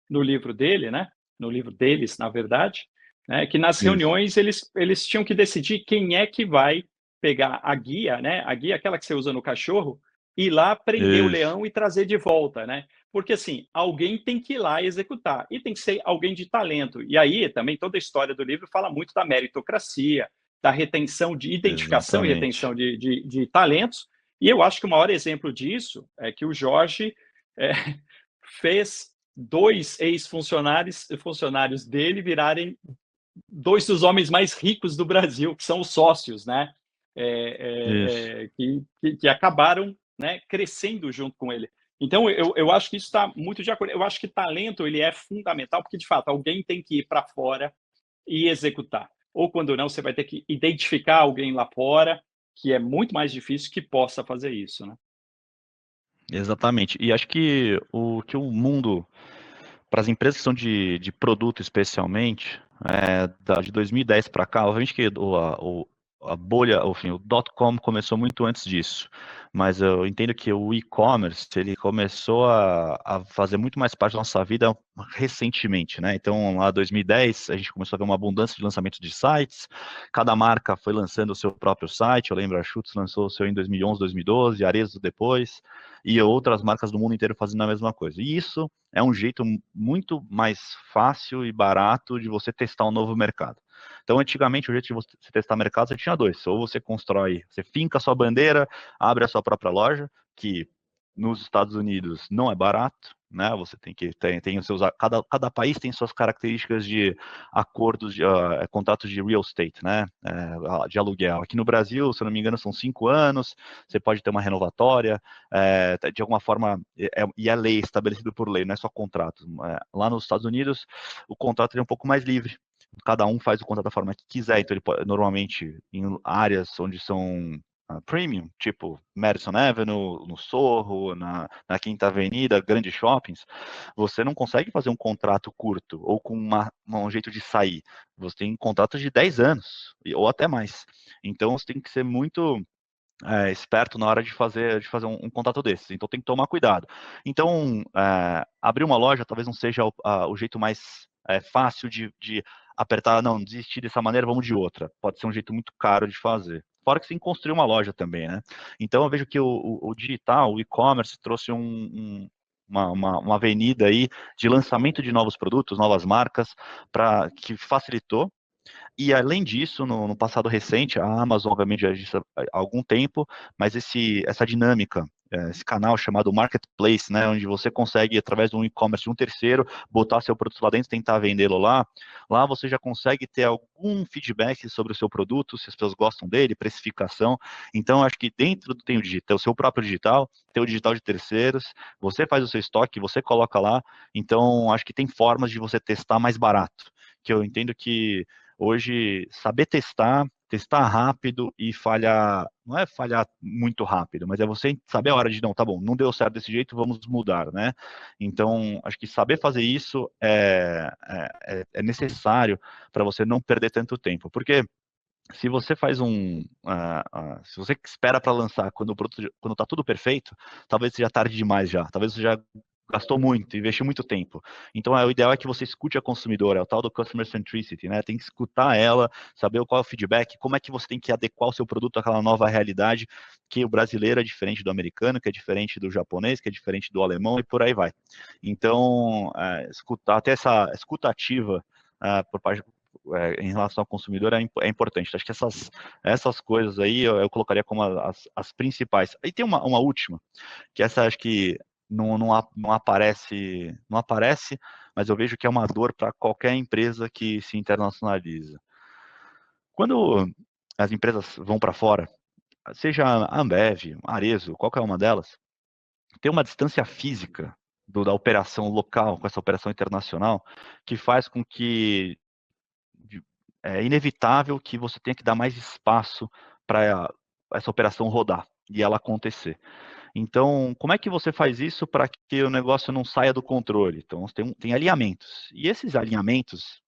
Speaker 1: no livro dele, né? No livro deles, na verdade, né? Que nas
Speaker 2: Isso.
Speaker 1: reuniões eles tinham que decidir quem é que vai pegar a guia, né? A guia, aquela que você usa no cachorro, ir lá prender o
Speaker 2: Isso.
Speaker 1: leão e trazer de volta, né? Porque assim, alguém tem que ir lá executar e tem que ser alguém de talento. E aí também toda a história do livro fala muito da meritocracia, da retenção de identificação e
Speaker 2: Exatamente.
Speaker 1: retenção de talentos. E eu acho que o maior exemplo disso é que o Jorge é, fez dois funcionários dele virarem dois dos homens mais ricos do Brasil, que são os sócios, né?
Speaker 2: Isso.
Speaker 1: Que acabaram, né, crescendo junto com ele. Então, eu acho que isso está muito de acordo. Eu acho que talento ele é fundamental, porque, de fato, alguém tem que ir para fora e executar. Ou, quando não, você vai ter que identificar alguém lá fora, que é muito mais difícil que possa fazer isso, né?
Speaker 2: Exatamente. E acho que o mundo, para as empresas que são de produto especialmente, de 2010 para cá, obviamente que a bolha, enfim, o dot-com começou muito antes disso, mas eu entendo que o e-commerce, ele começou a fazer muito mais parte da nossa vida recentemente, né? Então, lá em 2010, a gente começou a ver uma abundância de lançamentos de sites, cada marca foi lançando o seu próprio site, eu lembro, a Schutz lançou o seu em 2011, 2012, Arezzo depois, e outras marcas do mundo inteiro fazendo a mesma coisa. E isso é um jeito muito mais fácil e barato de você testar um novo mercado. Então, antigamente, o jeito de você testar mercado, você tinha dois. Ou você constrói, você finca a sua bandeira, abre a sua própria loja, que nos Estados Unidos não é barato, né? Você tem os seus, cada país tem suas características de acordos, de contratos de real estate, né? De aluguel. Aqui no Brasil, se eu não me engano, são 5 anos. Você pode ter uma renovatória, de alguma forma, e é lei, estabelecido por lei, não é só contrato. Lá nos Estados Unidos, o contrato é um pouco mais livre. Cada um faz o contrato da forma que quiser. Então, ele pode, normalmente, em áreas onde são premium, tipo Madison Avenue, no Sorro, na Quinta Avenida, grandes shoppings, você não consegue fazer um contrato curto ou com um jeito de sair. Você tem contratos de 10 anos, ou até mais. Então, você tem que ser muito esperto na hora de fazer um contato desses. Então, tem que tomar cuidado. Então, abrir uma loja talvez não seja o jeito mais fácil de apertar, não, desistir dessa maneira, vamos de outra. Pode ser um jeito muito caro de fazer. Fora que você tem que construir uma loja também, né? Então, eu vejo que o digital, o e-commerce, trouxe uma avenida aí de lançamento de novos produtos, novas marcas, que facilitou. E além disso, no passado recente, a Amazon, obviamente, já existe há algum tempo, mas essa dinâmica, esse canal chamado Marketplace, né, onde você consegue, através de um e-commerce de um terceiro, botar seu produto lá dentro, tentar vendê-lo lá você já consegue ter algum feedback sobre o seu produto, se as pessoas gostam dele, precificação. Então, acho que dentro tem o seu próprio digital, tem o digital de terceiros, você faz o seu estoque, você coloca lá. Então, acho que tem formas de você testar mais barato, que eu entendo que hoje, saber testar rápido e falhar, não é falhar muito rápido, mas é você saber a hora de, não, tá bom, não deu certo desse jeito, vamos mudar, né? Então, acho que saber fazer isso é necessário para você não perder tanto tempo, porque se você faz se você espera para lançar quando o produto, quando está tudo perfeito, talvez seja tarde demais já, talvez você já gastou muito, investiu muito tempo. Então, o ideal é que você escute a consumidora, é o tal do customer centricity, né? Tem que escutar ela, saber qual é o feedback, como é que você tem que adequar o seu produto àquela nova realidade, que o brasileiro é diferente do americano, que é diferente do japonês, que é diferente do alemão e por aí vai. Então, escutar, até essa escuta ativa por parte em relação ao consumidor é importante. Acho que essas coisas aí eu colocaria como as principais. E tem uma última, que essa acho que não aparece, mas eu vejo que é uma dor para qualquer empresa que se internacionaliza. Quando as empresas vão para fora, seja a Ambev, a Arezzo, qualquer uma delas, tem uma distância física da operação local com essa operação internacional que faz com que é inevitável que você tenha que dar mais espaço para essa operação rodar e ela acontecer. Então, como é que você faz isso para que o negócio não saia do controle? Então, tem alinhamentos. E esses alinhamentos,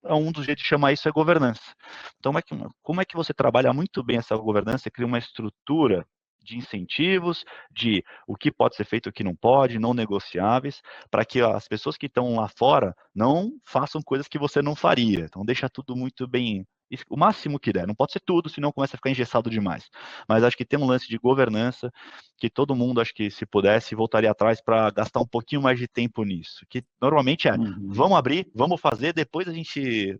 Speaker 2: um dos jeitos de chamar isso é governança. Então, como é que você trabalha muito bem essa governança, cria uma estrutura de incentivos, de o que pode ser feito, o que não pode, não negociáveis, para que as pessoas que estão lá fora não façam coisas que você não faria. Então, deixa tudo muito bem, o máximo que der. Não pode ser tudo, senão começa a ficar engessado demais. Mas acho que tem um lance de governança que todo mundo, acho que se pudesse, voltaria atrás para gastar um pouquinho mais de tempo nisso. Que normalmente vamos abrir, vamos fazer, depois a gente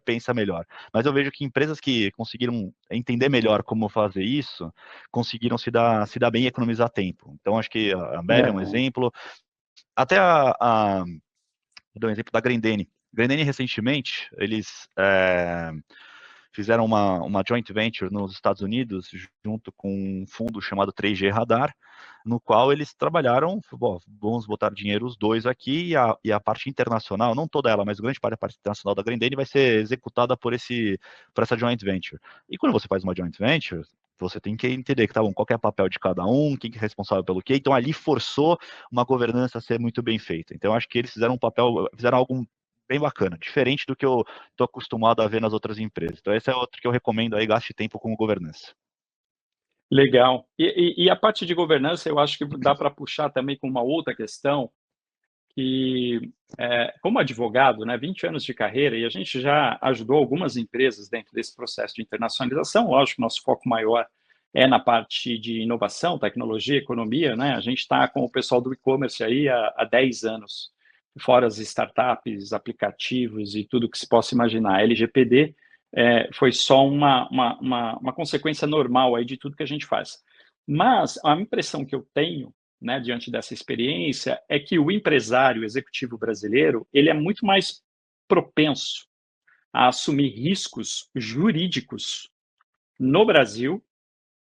Speaker 2: pensa melhor. Mas eu vejo que empresas que conseguiram entender melhor como fazer isso, conseguiram se dar bem e economizar tempo. Então, acho que a Ambev é um exemplo. Até vou dar um exemplo da Grendene. Grendene, recentemente, eles fizeram uma joint venture nos Estados Unidos, junto com um fundo chamado 3G Radar, no qual eles trabalharam, vamos botar dinheiro os dois aqui, e a parte internacional, não toda ela, mas grande parte da parte internacional da Grendene vai ser executada por essa joint venture. E quando você faz uma joint venture, você tem que entender que, tá bom, qual é o papel de cada um, quem é responsável pelo quê. Então, ali forçou uma governança a ser muito bem feita. Então, acho que eles fizeram algo bem bacana, diferente do que eu estou acostumado a ver nas outras empresas. Então, esse é outro que eu recomendo aí, gaste tempo com governança.
Speaker 1: Legal. E a parte de governança, eu acho que dá para puxar também com uma outra questão, que, como advogado, né, 20 anos de carreira, e a gente já ajudou algumas empresas dentro desse processo de internacionalização. Lógico que nosso foco maior é na parte de inovação, tecnologia, economia, né? A gente está com o pessoal do e-commerce aí há 10 anos, fora as startups, aplicativos e tudo que se possa imaginar. A LGPD foi só uma consequência normal aí de tudo que a gente faz. Mas a impressão que eu tenho né, diante dessa experiência, é que o empresário o executivo brasileiro, ele é muito mais propenso a assumir riscos jurídicos no Brasil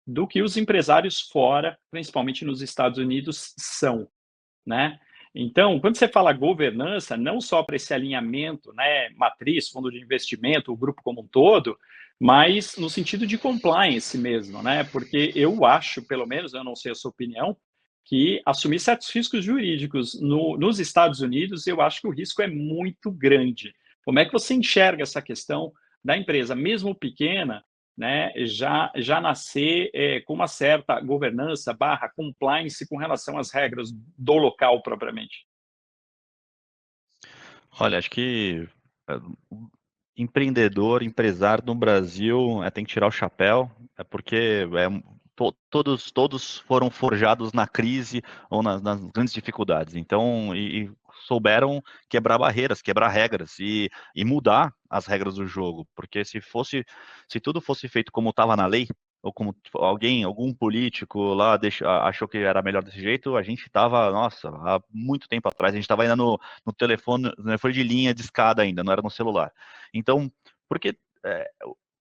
Speaker 1: do que os empresários fora, principalmente nos Estados Unidos, são, né? Então, quando você fala governança, não só para esse alinhamento, né, matriz, fundo de investimento, o grupo como um todo, mas no sentido de compliance mesmo, né? Porque eu acho, pelo menos, eu não sei a sua opinião, que assumir certos riscos jurídicos nos Estados Unidos, eu acho que o risco é muito grande. Como é que você enxerga essa questão da empresa, mesmo pequena, né, já nascer com uma certa governança barra compliance com relação às regras do local propriamente?
Speaker 2: Olha, acho que empreendedor, empresário no Brasil tem que tirar o chapéu, porque todos foram forjados na crise ou nas grandes dificuldades. Então, e souberam quebrar barreiras, quebrar regras e mudar as regras do jogo. Porque se tudo fosse feito como estava na lei, ou como algum político lá achou que era melhor desse jeito, a gente estava, nossa, há muito tempo atrás, a gente estava ainda no telefone de linha de escada ainda, não era no celular. Então, porque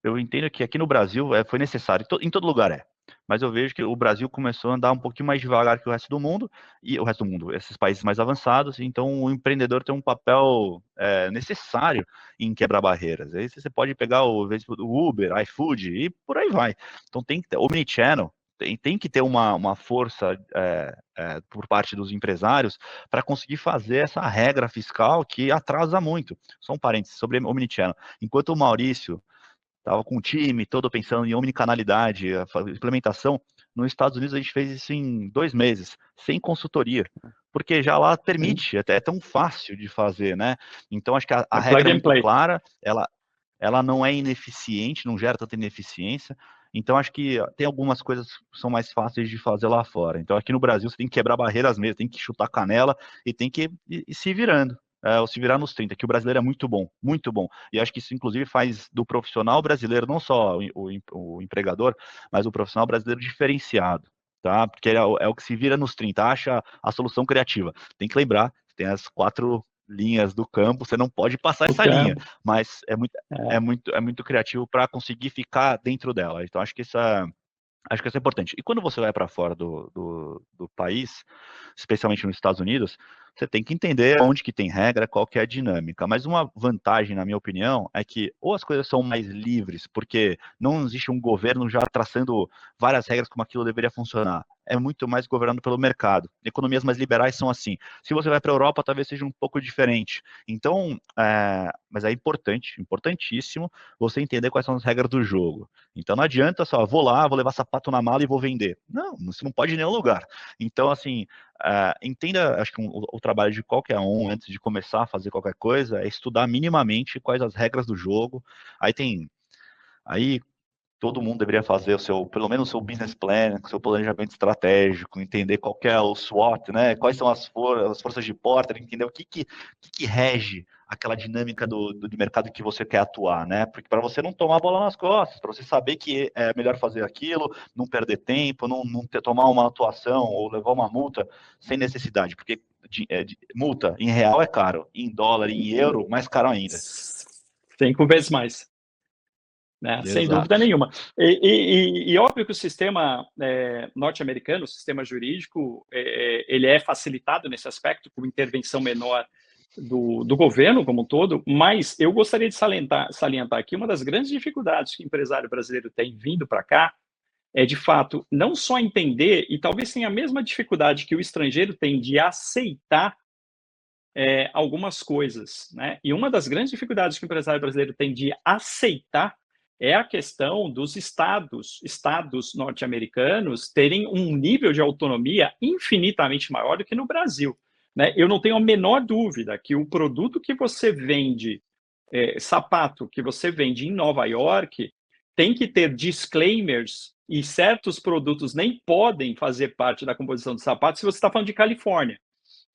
Speaker 2: eu entendo que aqui no Brasil foi necessário, em todo lugar mas eu vejo que o Brasil começou a andar um pouquinho mais devagar que o resto do mundo, e o resto do mundo, esses países mais avançados, então o empreendedor tem um papel necessário em quebrar barreiras. Aí você pode pegar o Uber, iFood e por aí vai. Então tem que ter Omnichannel, tem que ter uma força por parte dos empresários para conseguir fazer essa regra fiscal que atrasa muito. Só um parênteses sobre Omnichannel. Enquanto o Maurício estava com o time todo pensando em omnicanalidade, a implementação, nos Estados Unidos a gente fez isso em 2 meses, sem consultoria, porque já lá permite, até é tão fácil de fazer, né? Então acho que a
Speaker 1: É
Speaker 2: regra
Speaker 1: plug
Speaker 2: é
Speaker 1: and
Speaker 2: muito
Speaker 1: play.
Speaker 2: clara, ela não é ineficiente, não gera tanta ineficiência. Então, acho que tem algumas coisas que são mais fáceis de fazer lá fora. Então, aqui no Brasil, você tem que quebrar barreiras mesmo, tem que chutar canela e tem que ir se virando. Ou se virar nos 30, que o brasileiro é muito bom, muito bom. E acho que isso, inclusive, faz do profissional brasileiro, não só o empregador, mas o profissional brasileiro diferenciado, tá? Porque é o que se vira nos 30, acha a solução criativa. Tem que lembrar, tem as 4 linhas do campo, você não pode passar
Speaker 1: O
Speaker 2: essa linha,
Speaker 1: campo.
Speaker 2: mas é
Speaker 1: É,
Speaker 2: muito criativo para conseguir ficar dentro dela. Então, acho que isso é importante. E quando você vai para fora do país, especialmente nos Estados Unidos, você tem que entender onde que tem regra, qual que é a dinâmica. Mas uma vantagem, na minha opinião, é que ou as coisas são mais livres, porque não existe um governo já traçando várias regras como aquilo deveria funcionar. É muito mais governado pelo mercado. Economias mais liberais são assim. Se você vai para a Europa, talvez seja um pouco diferente. Então, mas é importante, importantíssimo, você entender quais são as regras do jogo. Então não adianta só, vou lá, vou levar sapato na mala e vou vender. Não, você não pode ir em nenhum lugar. Então, assim, entenda, acho que o trabalho de qualquer um, antes de começar a fazer qualquer coisa, é estudar minimamente quais as regras do jogo. Aí todo mundo deveria fazer pelo menos o seu business plan, o seu planejamento estratégico, entender qual que é o SWOT, né? Quais são as forças de porta, entender o que rege aquela dinâmica do mercado que você quer atuar, né? Porque para você não tomar a bola nas costas, para você saber que é melhor fazer aquilo, não perder tempo, não tomar uma atuação ou levar uma multa sem necessidade, porque multa em real é caro, em dólar, em euro, mais caro ainda.
Speaker 1: 5 vezes mais. Né? Sem dúvida
Speaker 2: Exato.
Speaker 1: nenhuma. E óbvio que o sistema norte-americano, o sistema jurídico, ele é facilitado nesse aspecto, com intervenção menor do governo como um todo, mas eu gostaria de salientar aqui uma das grandes dificuldades que o empresário brasileiro tem vindo para cá, é de fato não só entender, e talvez tenha a mesma dificuldade que o estrangeiro tem de aceitar algumas coisas, né? E uma das grandes dificuldades que o empresário brasileiro tem de aceitar é a questão dos estados norte-americanos terem um nível de autonomia infinitamente maior do que no Brasil, né? Eu não tenho a menor dúvida que o produto que você vende, sapato que você vende em Nova York, tem que ter disclaimers e certos produtos nem podem fazer parte da composição do sapato se você está falando de Califórnia,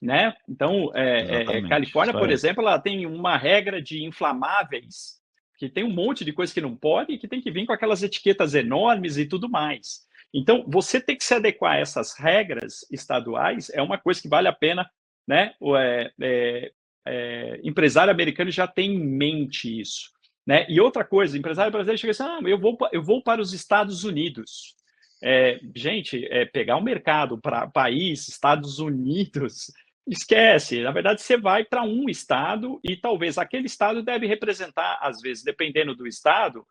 Speaker 1: né? Então,
Speaker 2: Exatamente,
Speaker 1: Califórnia,
Speaker 2: isso
Speaker 1: por
Speaker 2: aí.
Speaker 1: exemplo, ela tem uma regra de inflamáveis, que tem um monte de coisa que não pode e que tem que vir com aquelas etiquetas enormes e tudo mais. Então, você tem que se adequar a essas regras estaduais é uma coisa que vale a pena, né? Empresário americano já tem em mente isso, né? E outra coisa, empresário brasileiro chega assim, eu vou para os Estados Unidos. Gente, pegar um mercado para país, Estados Unidos, esquece. Na verdade, você vai para um estado e talvez aquele estado deve representar, às vezes, dependendo do estado,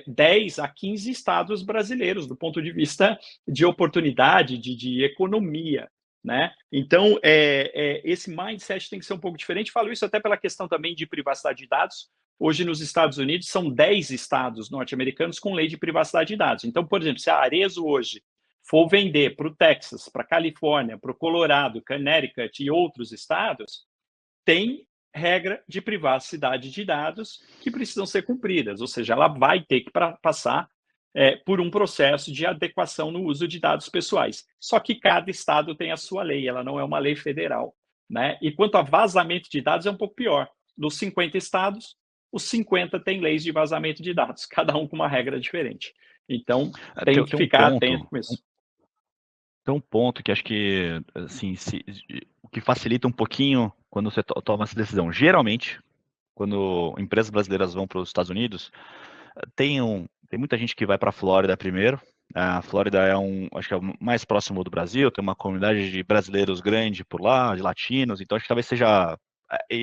Speaker 1: 10 a 15 estados brasileiros, do ponto de vista de oportunidade, de economia. Né? Então, esse mindset tem que ser um pouco diferente. Falo isso até pela questão também de privacidade de dados. Hoje, nos Estados Unidos, são 10 estados norte-americanos com lei de privacidade de dados. Então, por exemplo, se a Arezzo hoje for vender para o Texas, para a Califórnia, para o Colorado, Connecticut e outros estados, tem regra de privacidade de dados que precisam ser cumpridas, ou seja, ela vai ter que passar por um processo de adequação no uso de dados pessoais. Só que cada estado tem a sua lei, ela não é uma lei federal. Né? E quanto a vazamento de dados, é um pouco pior. Dos 50 estados, os 50 têm leis de vazamento de dados, cada um com uma regra diferente. Então, tem que ficar atento com isso.
Speaker 2: Tem um ponto que acho que, assim, o que facilita um pouquinho quando você toma essa decisão. Geralmente, quando empresas brasileiras vão para os Estados Unidos, tem muita gente que vai para a Flórida primeiro. A Flórida acho que é o mais próximo do Brasil, tem uma comunidade de brasileiros grande por lá, de latinos, então acho que talvez seja,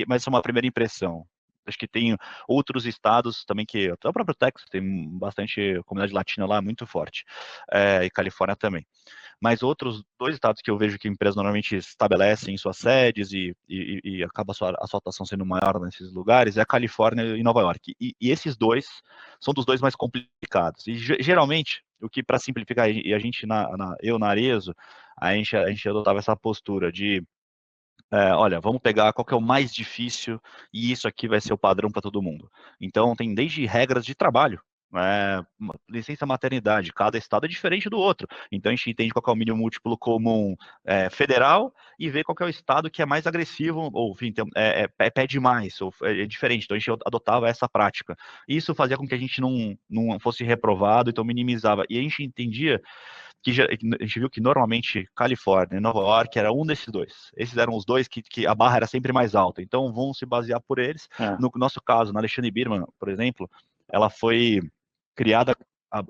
Speaker 2: mas é uma primeira impressão. Acho que tem outros estados também que, até o próprio Texas tem bastante comunidade latina lá, muito forte, e Califórnia também. Mas outros 2 estados que eu vejo que empresas normalmente estabelecem suas sedes e acaba a sua atuação sendo maior nesses lugares é a Califórnia e Nova York. E esses 2 são dos 2 mais complicados. E geralmente, o que para simplificar, e a gente, eu na Arezzo, a gente adotava essa postura de olha, vamos pegar qual que é o mais difícil e isso aqui vai ser o padrão para todo mundo. Então, tem desde regras de trabalho, licença maternidade, cada estado é diferente do outro. Então, a gente entende qual que é o mínimo múltiplo comum federal e vê qual que é o estado que é mais agressivo, ou enfim, pede mais, ou é diferente. Então, a gente adotava essa prática. Isso fazia com que a gente não fosse reprovado, então minimizava. E a gente entendia que a gente viu que normalmente Califórnia e Nova York era um desses 2. Esses eram os 2 que a barra era sempre mais alta. Então, vão se basear por eles. No nosso caso, na Alexandre Birman, por exemplo, ela foi criada a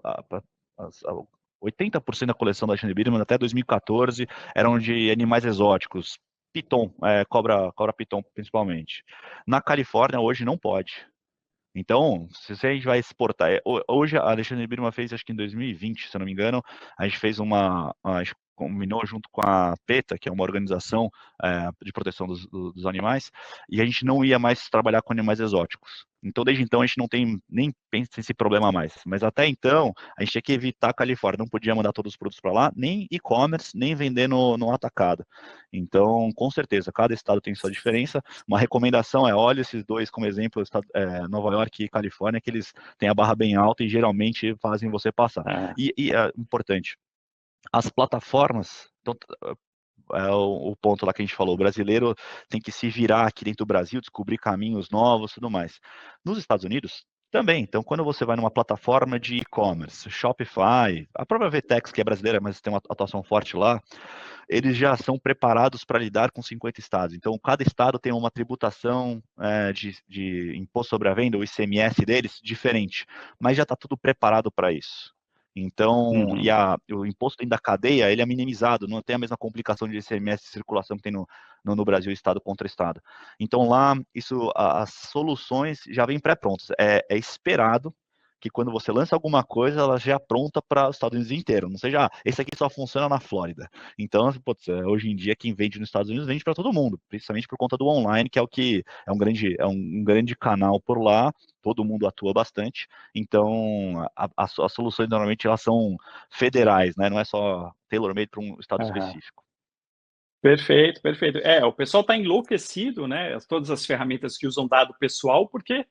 Speaker 2: 80% da coleção da Alexandre Birman até 2014 eram de animais exóticos. Piton, cobra piton principalmente. Na Califórnia, hoje, não pode. Então, se a gente vai exportar, hoje a Alexandre Birman fez, acho que em 2020, se eu não me engano, a gente fez a gente combinou junto com a PETA, que é uma organização de proteção dos animais, e a gente não ia mais trabalhar com animais exóticos. Então, desde então, a gente não tem nem pensa esse problema mais. Mas até então, a gente tinha que evitar a Califórnia, não podia mandar todos os produtos para lá, nem e-commerce, nem vender no atacado. Então, com certeza, cada estado tem sua diferença. Uma recomendação olha esses 2 como exemplo, Nova York e Califórnia, que eles têm a barra bem alta e geralmente fazem você passar. E é importante, as plataformas, então, o ponto lá que a gente falou, o brasileiro tem que se virar aqui dentro do Brasil, descobrir caminhos novos e tudo mais. Nos Estados Unidos, também. Então, quando você vai numa plataforma de e-commerce, Shopify, a própria VTEX, que é brasileira, mas tem uma atuação forte lá, eles já são preparados para lidar com 50 estados. Então, cada estado tem uma tributação de imposto sobre a venda, o ICMS deles, diferente. Mas já está tudo preparado para isso. Então, o imposto dentro da cadeia, ele é minimizado, não tem a mesma complicação de ICMS de circulação que tem no Brasil, estado contra estado. Então, lá, as soluções já vêm pré-prontas. É esperado que quando você lança alguma coisa, ela já é pronta para os Estados Unidos inteiro. Não seja, esse aqui só funciona na Flórida. Então, putz, hoje em dia, quem vende nos Estados Unidos vende para todo mundo, principalmente por conta do online, que é o que é um grande canal por lá, todo mundo atua bastante. Então, as soluções normalmente elas são federais, né? Não é só tailor-made para um estado específico.
Speaker 1: Perfeito, perfeito. O pessoal está enlouquecido, né? Todas as ferramentas que usam dado pessoal, porque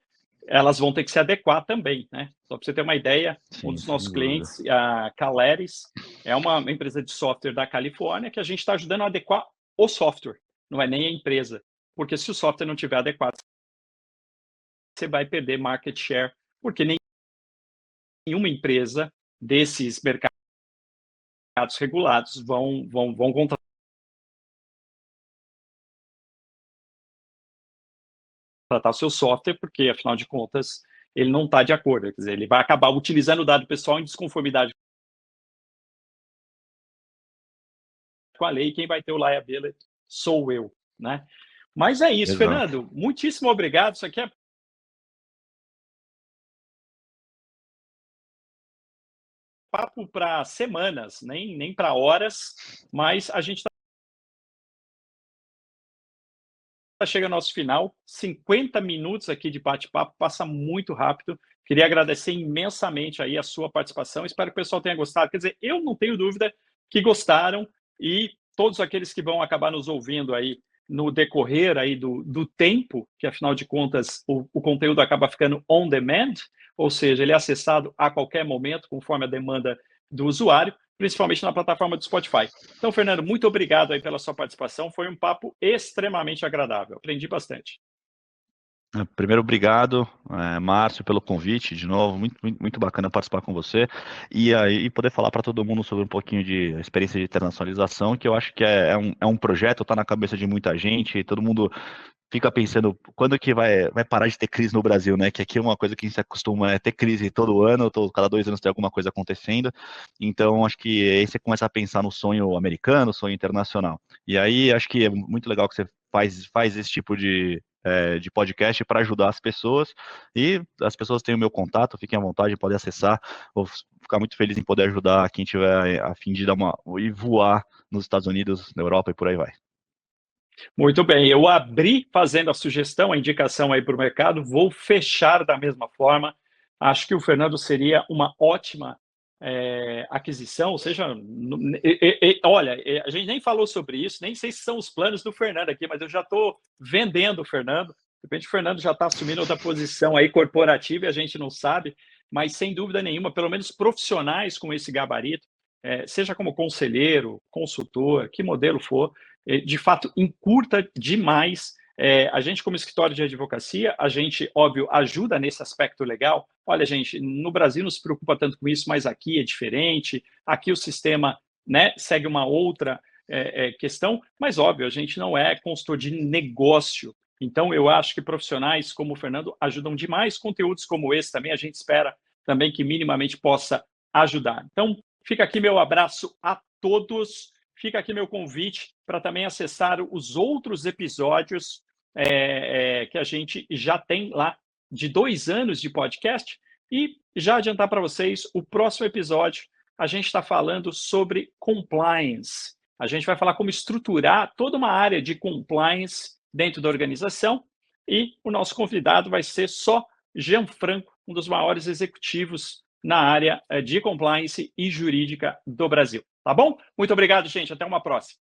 Speaker 1: elas vão ter que se adequar também, né? Só para você ter uma ideia, um dos nossos clientes, a Caleres, é uma empresa de software da Califórnia que a gente está ajudando a adequar o software, não é nem a empresa. Porque se o software não tiver adequado, você vai perder market share, porque nenhuma empresa desses mercados regulados vão contratar o seu software, porque, afinal de contas, ele não está de acordo. Quer dizer, ele vai acabar utilizando o dado pessoal em desconformidade com a lei, quem vai ter o liability sou eu, né? Mas é isso,
Speaker 2: Exato.
Speaker 1: Fernando, muitíssimo obrigado. Isso aqui é papo para semanas, nem para horas, mas a gente chega ao nosso final, 50 minutos aqui de bate-papo, passa muito rápido. Queria agradecer imensamente aí a sua participação, espero que o pessoal tenha gostado. Quer dizer, eu não tenho dúvida que gostaram, e todos aqueles que vão acabar nos ouvindo aí no decorrer aí do tempo, que afinal de contas o conteúdo acaba ficando on demand, ou seja, ele é acessado a qualquer momento, conforme a demanda do usuário, principalmente na plataforma do Spotify. Então, Fernando, muito obrigado aí pela sua participação. Foi um papo extremamente agradável. Aprendi bastante.
Speaker 2: Primeiro, obrigado, Márcio, pelo convite, de novo, muito bacana participar com você, e aí poder falar para todo mundo sobre um pouquinho de experiência de internacionalização, que eu acho que é um projeto, está na cabeça de muita gente, e todo mundo fica pensando, quando que vai parar de ter crise no Brasil, né? Que aqui é uma coisa que a gente se acostuma a ter crise todo ano, cada 2 anos tem alguma coisa acontecendo, então acho que aí você começa a pensar no sonho americano, sonho internacional, e aí acho que é muito legal que você faz esse tipo de podcast para ajudar as pessoas, e as pessoas têm o meu contato, fiquem à vontade, podem acessar, vou ficar muito feliz em poder ajudar quem tiver a fim de e voar nos Estados Unidos, na Europa e por aí vai.
Speaker 1: Muito bem, eu abri fazendo a sugestão, a indicação aí para o mercado, vou fechar da mesma forma. Acho que o Fernando seria uma ótima aquisição, ou seja, olha, a gente nem falou sobre isso, nem sei se são os planos do Fernando aqui, mas eu já estou vendendo o Fernando. De repente o Fernando já está assumindo outra posição aí corporativa e a gente não sabe, mas sem dúvida nenhuma, pelo menos profissionais com esse gabarito, seja como conselheiro, consultor, que modelo for, de fato encurta demais. A gente, como escritório de advocacia, a gente, óbvio, ajuda nesse aspecto legal. Olha, gente, no Brasil não se preocupa tanto com isso, mas aqui é diferente. Aqui o sistema, né, segue uma outra questão, mas, óbvio, a gente não é consultor de negócio. Então, eu acho que profissionais como o Fernando ajudam demais. Conteúdos como esse também, a gente espera também que minimamente possa ajudar. Então, fica aqui meu abraço a todos. Fica aqui meu convite para também acessar os outros episódios que a gente já tem lá de 2 anos de podcast. E já adiantar para vocês, o próximo episódio a gente está falando sobre compliance. A gente vai falar como estruturar toda uma área de compliance dentro da organização, e o nosso convidado vai ser só Gianfranco, um dos maiores executivos na área de compliance e jurídica do Brasil. Tá bom? Muito obrigado, gente. Até uma próxima.